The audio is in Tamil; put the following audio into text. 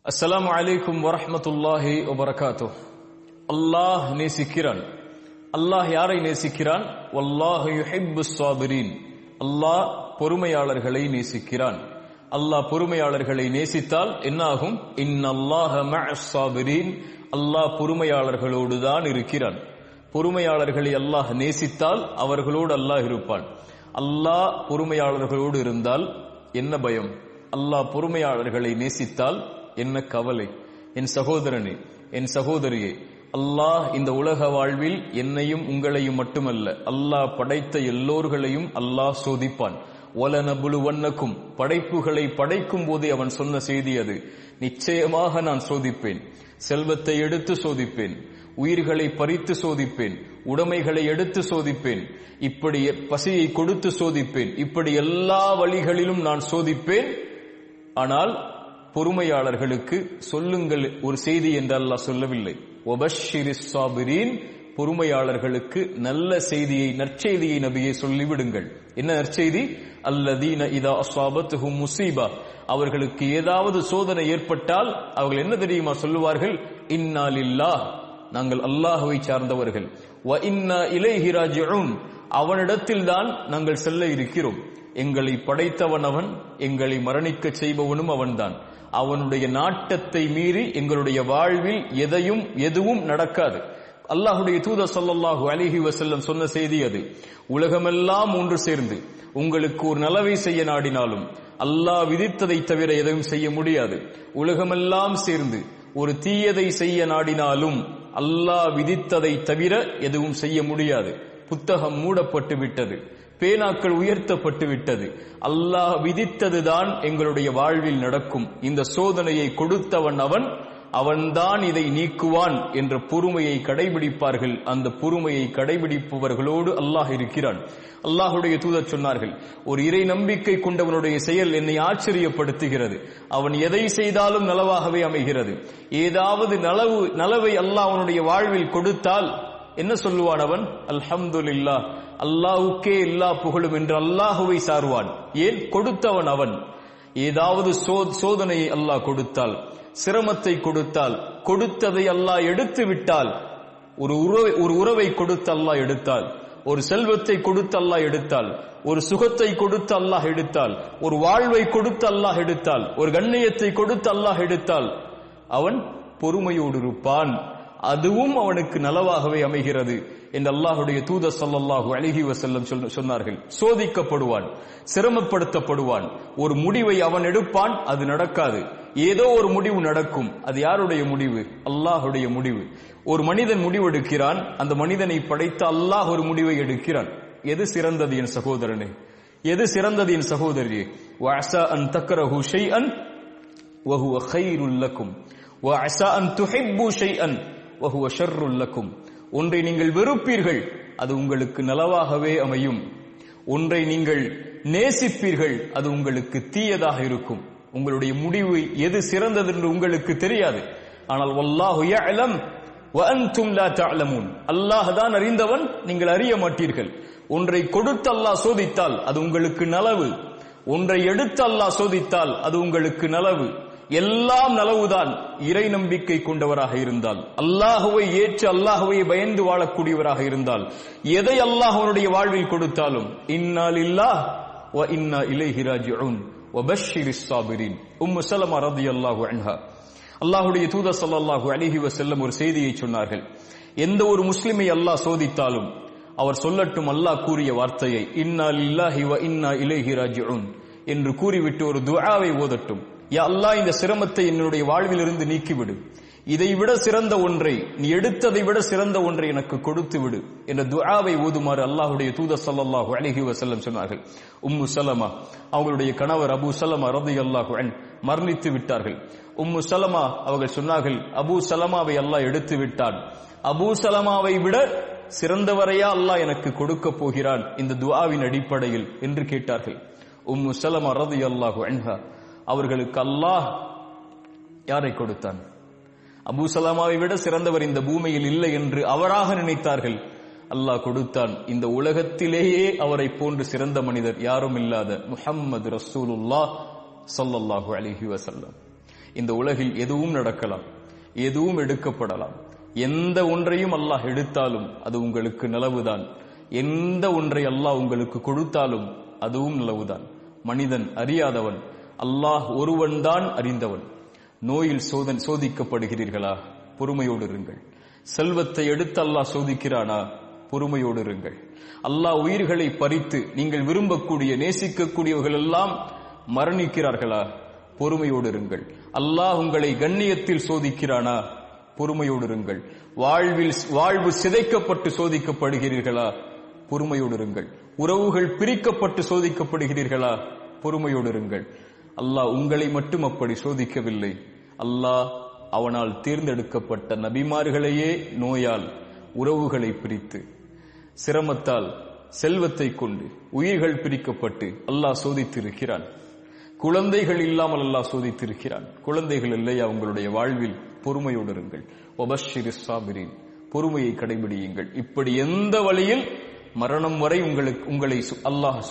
அஸ்ஸலாமு அலைக்கும் வரஹ்மத்துல்லாஹி வபரகாத்துஹ். அல்லாஹ் நேசிக்கிறான். அல்லாஹ் யாரை நேசிக்கிறான்? வல்லாஹு யுஹிப்புஸ் ஸாபிரீன். அல்லாஹ் பொறுமையாளர்களை நேசிக்கிறான். அல்லாஹ் பொறுமையாளர்களை நேசித்தால் என்னாகும்? இன்னல்லாஹ மஅஸ் ஸாபிரீன். அல்லாஹ் பொறுமையாளர்களோடு தான் இருக்கிறான். பொறுமையாளர்களை அல்லாஹ் நேசித்தால் அவர்களோடு அல்லாஹ் இருப்பான். அல்லாஹ் பொறுமையாளர்களோடு இருந்தால் என்ன பயம்? அல்லாஹ் பொறுமையாளர்களை நேசித்தால் என்ன கவலை? என் சகோதரனே, என் சகோதரியே, அல்லாஹ் இந்த உலக வாழ்வில் என்னையும் உங்களையும் மட்டுமல்ல, அல்லாஹ் படைத்த எல்லோர்களையும் அல்லாஹ் சோதிப்பான். வலனபுலுவன்னக்கும், படைப்புகளை படைக்கும் போதே அவன் சொன்ன செய்தி அது. நிச்சயமாக நான் சோதிப்பேன். செல்வத்தை எடுத்து சோதிப்பேன், உயிர்களை பறித்து சோதிப்பேன், உடைமைகளை எடுத்து சோதிப்பேன், இப்படி பசியை கொடுத்து சோதிப்பேன், இப்படி எல்லா வழிகளிலும் நான் சோதிப்பேன். ஆனால் பொறுமையாளர்களுக்கு சொல்லுங்கள் ஒரு செய்தி என்று அல்லாஹ் சொல்லவில்லை. வபஷ்ஷிரிஸ் ஸாபிரீன், பொறுமையாளர்களுக்கு நல்ல செய்தியை, நற்செய்தியை நபியே சொல்லிவிடுங்கள். என்ன நற்செய்தி? அல்லதீன இதா அஸாபத்துஹும் முஸீபா, அவர்களுக்கு ஏதாவது சோதனை ஏற்பட்டால் அவர்கள் என்ன தெரியுமா சொல்லுவார்கள்? இன்னா லில்லாஹ், நாங்கள் அல்லாஹ்வை சார்ந்தவர்கள். வ இன்னா இலைஹி ராஜிஊன், அவனிடத்தில் தான் நாங்கள் செல்ல இருக்கிறோம். எங்களை படைத்தவன் அவன், எங்களை மரணிக்க செய்பவனும் அவன்தான். அவனுடைய நாட்டத்தை மீறி எங்களுடைய வாழ்வில் எதுவும் நடக்காது. அல்லாஹுடைய தூதர் ஸல்லல்லாஹு அலைஹி வஸல்லம் சொன்ன செய்தி அது. உலகமெல்லாம் ஒன்று சேர்ந்து உங்களுக்கு ஒரு நலவை செய்ய நாடினாலும் அல்லாஹ் விதித்ததை தவிர எதையும் செய்ய முடியாது. உலகமெல்லாம் சேர்ந்து ஒரு தீயதை செய்ய நாடினாலும் அல்லாஹ் விதித்ததை தவிர எதுவும் செய்ய முடியாது. புத்தகம் மூடப்பட்டு விட்டது, பேனாக்கள் உயர்த்தப்பட்டு விட்டது. அல்லாஹ் விதித்ததுதான் எங்களுடைய வாழ்வில் நடக்கும். இந்த சோதனையை கொடுத்தவன் அவன்தான் இதை நீக்குவான் என்ற பொறுமையை கடைபிடிப்பார்கள். அந்த பொறுமையை கடைபிடிப்பவர்களோடு அல்லாஹ் இருக்கிறான். அல்லாஹுடைய தூதர் சொன்னார்கள், ஒரு இறை நம்பிக்கை கொண்டவனுடைய செயல் என்னை ஆச்சரியப்படுத்துகிறது. அவன் எதை செய்தாலும் நலவாகவே அமைகிறது. ஏதாவது நலவை அல்லாஹ் அவனுடைய வாழ்வில் கொடுத்தால் என்ன சொல்லுவான் அவன்? அல்ஹம்துலில்லாஹ், அல்லாஹ்வுக்கே எல்லா புகழும் என்று அல்லாஹுவை சாருவான். ஏன்? கொடுத்தவன் அவன். ஏதாவது சோதனையை அல்லாஹ் கொடுத்தால், சிரமத்தை கொடுத்தால், கொடுத்ததை அல்லாஹ் எடுத்து விட்டால், ஒரு உறவை கொடுத்து அல்லாஹ் எடுத்தால், ஒரு செல்வத்தை கொடுத்து அல்லாஹ் எடுத்தால், ஒரு சுகத்தை கொடுத்து அல்லாஹ் எடுத்தால், ஒரு வாழ்வை கொடுத்து அல்லாஹ் எடுத்தால், ஒரு கண்ணியத்தை கொடுத்து அல்லாஹ் எடுத்தால் அவன் பொறுமையோடு இருப்பான். அதுவும் அவனுக்கு நலவாகவே அமைகிறது என்று அல்லாஹுடைய தூதர் ஸல்லல்லாஹு அலைஹி வஸல்லம் சொன்னார்கள். சோதிக்கப்படுவான், சிரமப்படுத்தப்படுவான், ஒரு முடிவை அவன் எடுப்பான், அது நடக்காது. ஏதோ ஒரு முடிவு நடக்கும். அது யாருடைய முடிவு? அல்லாஹுடைய முடிவு. ஒரு மனிதன் முடிவெடுக்கிறான், அந்த மனிதனை படைத்த அல்லாஹ் ஒரு முடிவை எடுக்கிறான். எது சிறந்தது என் சகோதரனே? எது சிறந்தது என் சகோதரியே? வஅஸா அன் தக்ரஹு ஷைஅன் வஹுவ கைருல் லக்கும் வஅஸா அன் துஹிப்பு ஷைஅன் வஹுவ ஷர்ருல் லக்கும். ஒன்றை நீங்கள் வெறுப்பீர்கள், அது உங்களுக்கு நலவாகவே அமையும். ஒன்றை நீங்கள் நேசிப்பீர்கள், அது உங்களுக்கு தீயதாக இருக்கும். உங்களுடைய முடிவு எது சிறந்தது என்று உங்களுக்கு தெரியாது. ஆனால் வல்லாஹு யஅலம் வ அன்தும் லா தஅலமூன், அல்லாஹ் தான் அறிந்தவன், நீங்கள் அறிய மாட்டீர்கள். ஒன்றை கொடுத்து அல்லாஹ் சோதித்தால் அது உங்களுக்கு நலவு. ஒன்றை எடுத்து அல்லாஹ் சோதித்தால் அது உங்களுக்கு நலவு. எல்லாம் நலவுதான் இறை நம்பிக்கை கொண்டவராக இருந்தால், அல்லாஹுவை ஏற்று அல்லாஹுவை பயந்து வாழக்கூடியவராக இருந்தால். எதை அல்லாஹ் அவனுடைய வாழ்வில் கொடுத்தாலும் இன்னா லில்லாஹ் வ இன்னா இலைஹி ராஜிஊன் வபஷ்ஷிரிஸ் ஸாபிரீன். உம்மு ஸலமா ரலியல்லாஹு அன்ஹா, அல்லாஹுடைய தூதர் ஸல்லல்லாஹு அலைஹி வஸல்லம் ஒரு செய்தியை சொன்னார்கள். எந்த ஒரு முஸ்லிமை அல்லாஹ் சோதித்தாலும் அவர் சொல்லட்டும் அல்லாஹ் கூறிய வார்த்தையை, இன்னா லில்லாஹி வ இன்னா இலைஹி ராஜிஊன் என்று கூறிவிட்டு ஒரு துஆவை ஓதட்டும். யா அல்லாஹ், இந்த சிரமத்தை என்னுடைய வாழ்வில் இருந்து நீக்கிவிடு. இதை விட சிறந்த ஒன்றை, நீ எடுத்ததை விட சிறந்த ஒன்றை எனக்கு கொடுத்து விடு என்ற துஆவை ஓதுமாறு அல்லாஹுடைய தூதர் ஸல்லல்லாஹு அலைஹி வஸல்லம் சொன்னார்கள். உம்மு ஸலமா, அவங்களுடைய கணவர் அபூ ஸலமா ரலியல்லாஹு அன்ஹு மரணித்து விட்டார்கள். உம்மு ஸலமா அவர்கள் சொன்னார்கள், அபூ ஸலமாவை அல்லாஹ் எடுத்து விட்டான். அபூ ஸலமாவை விட சிறந்தவரையா அல்லாஹ் எனக்கு கொடுக்க போகிறான் இந்த துஆவின் அடிப்படையில் என்று கேட்டார்கள். உம்மு ஸலமா ரலியல்லாஹு அன்ஹா அவர்களுக்கு அல்லாஹ் யாரை கொடுத்தான்? அபூ ஸலமாவை விட சிறந்தவர் இந்த பூமியில் இல்லை என்று அவராக நினைத்தார்கள். அல்லாஹ் கொடுத்தான். இந்த உலகத்திலேயே அவரை போன்று சிறந்த மனிதர் யாரும் இல்லாத முஹம்மது ரசூலுல்லாஹ் ஸல்லல்லாஹு அலைஹி வஸல்லம். இந்த உலகில் எதுவும் நடக்கலாம், எதுவும் எடுக்கப்படலாம். எந்த ஒன்றையும் அல்லாஹ் எடுத்தாலும் அது உங்களுக்கு நலவுதான். எந்த ஒன்றை அல்லாஹ் உங்களுக்கு கொடுத்தாலும் அதுவும் நலவுதான். மனிதன் அறியாதவன், அல்லாஹ் ஒருவன் தான் அறிந்தவன். நோயில் சோதிக்கப்படுகிறீர்களா? பொறுமையோடு இருங்கள். செல்வத்தை எடுத்து அல்லாஹ் சோதிக்கிறானா? பொறுமையோடு இருங்கள். அல்லாஹ் உயிர்களை பறித்து நீங்கள் விரும்பக்கூடிய நேசிக்கக்கூடியவர்கள் எல்லாம் மரணிக்கிறார்களா? பொறுமையோடு இருங்கள். அல்லாஹ் உங்களை கண்ணியத்தில் சோதிக்கிறானா? பொறுமையோடு இருங்கள். வாழ்வு சிதைக்கப்பட்டு சோதிக்கப்படுகிறீர்களா? பொறுமையோடு இருங்கள். உறவுகள் பிரிக்கப்பட்டு சோதிக்கப்படுகிறீர்களா? பொறுமையோடு இருங்கள். அல்லாஹ் உங்களை மட்டும் அப்படி சோதிக்கவில்லை. அல்லாஹ் அவனால் தேர்ந்தெடுக்கப்பட்ட நபிமார்களையே நோயால், உறவுகளை பிரித்து, சிரமத்தால், செல்வத்தை கொண்டு உயிர்கள் பிரிக்கப்பட்டு அல்லாஹ் சோதித்திருக்கிறான். குழந்தைகள் இல்லாமல் அல்லாஹ் சோதித்திருக்கிறான். குழந்தைகள் இல்லையா உங்களுடைய வாழ்வில்? பொறுமையோடு இருங்கள். வபஷ்ஷிரிஸ் சாபிரீன், பொறுமையை கடைபிடியுங்கள். இப்படி எந்த வழியில் மரணம் வரை உங்களை அல்லாஹ்